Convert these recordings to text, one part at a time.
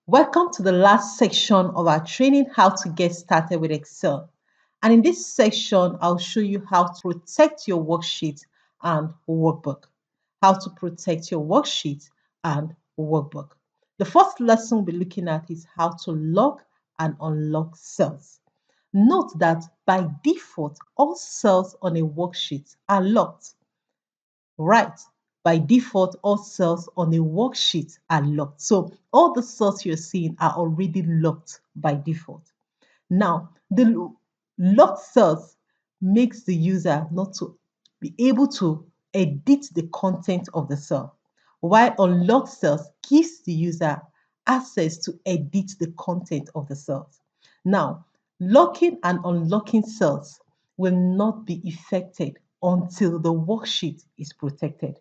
Welcome to the last section of our training, how to get started with Excel. And in this section, I'll show you how to protect your worksheet and workbook. How to protect your worksheet and workbook. The first lesson we'll be looking at is how to lock and unlock cells. Note that by default, all cells on a worksheet are locked. Right. By default, all cells on a worksheet are locked. So all the cells you're seeing are already locked by default. Now, the locked cells makes the user not to be able to edit the content of the cell, while unlocked cells gives the user access to edit the content of the cells. Now, locking and unlocking cells will not be affected until the worksheet is protected.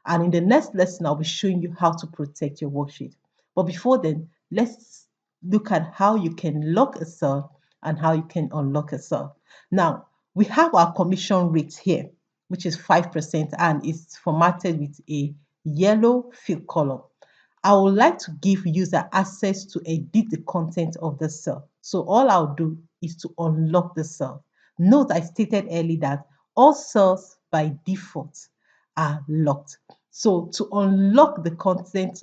And in the next lesson, I'll be showing you how to protect your worksheet. But before then, let's look at how you can lock a cell and how you can unlock a cell. Now, we have our commission rate here, which is 5%, and it's formatted with a yellow fill column. I would like to give user access to edit the content of the cell. So all I'll do is to unlock the cell. Note I stated earlier that all cells by default are locked. So to unlock the content,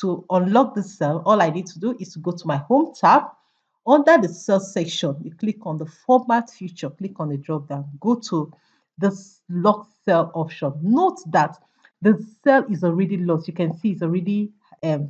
to unlock the cell, all I need to do is to go to my home tab. Under the cell section, you click on the format feature, click on the drop down, go to this lock cell option. Note that the cell is already locked. You can see it's already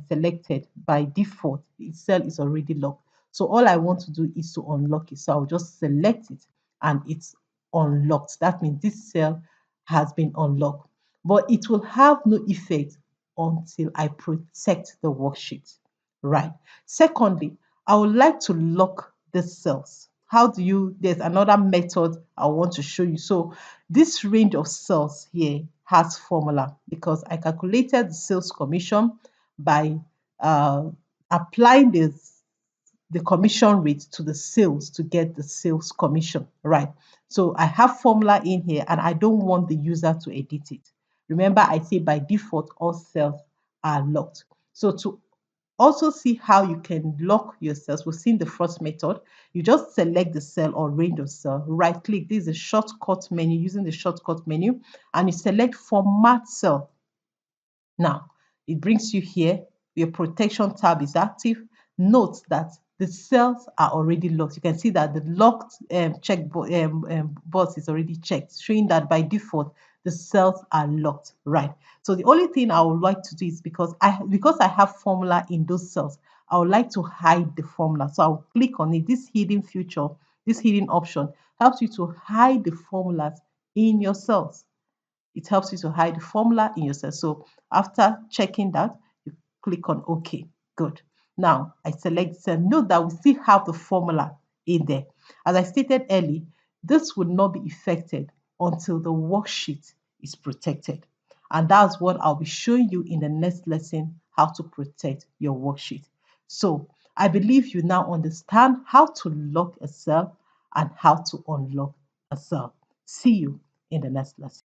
selected by default. The cell is already locked. So all I want to do is to unlock it. So I'll just select it and it's unlocked. That means this cell has been unlocked. But it will have no effect until I protect the worksheet. Right. Secondly, I would like to lock the cells. How do you, there's another method I want to show you. So this range of cells here has formula because I calculated the sales commission by applying the commission rate to the sales to get the sales commission, right? So I have formula in here and I don't want the user to edit it. Remember, I say by default, all cells are locked. So to also see how you can lock your cells, we've seen the first method. You just select the cell or range of cell, right click. This is a shortcut menu, using the shortcut menu, and you select format cell. Now, it brings you here. Your protection tab is active. Note that the cells are already locked. You can see that the locked box is already checked, showing that by default, the cells are locked, right? So the only thing I would like to do is because I have formula in those cells, I would like to hide the formula. So I'll click on it. This hidden feature, this hidden option helps you to hide the formulas in your cells. It helps you to hide the formula in your cell. So after checking that, you click on OK. Good. Now I select cell. Note that we still have the formula in there. As I stated earlier, this would not be affected until the worksheet is protected. And that's what I'll be showing you in the next lesson, how to protect your worksheet. So I believe you now understand how to lock a cell and how to unlock a cell. See you in the next lesson.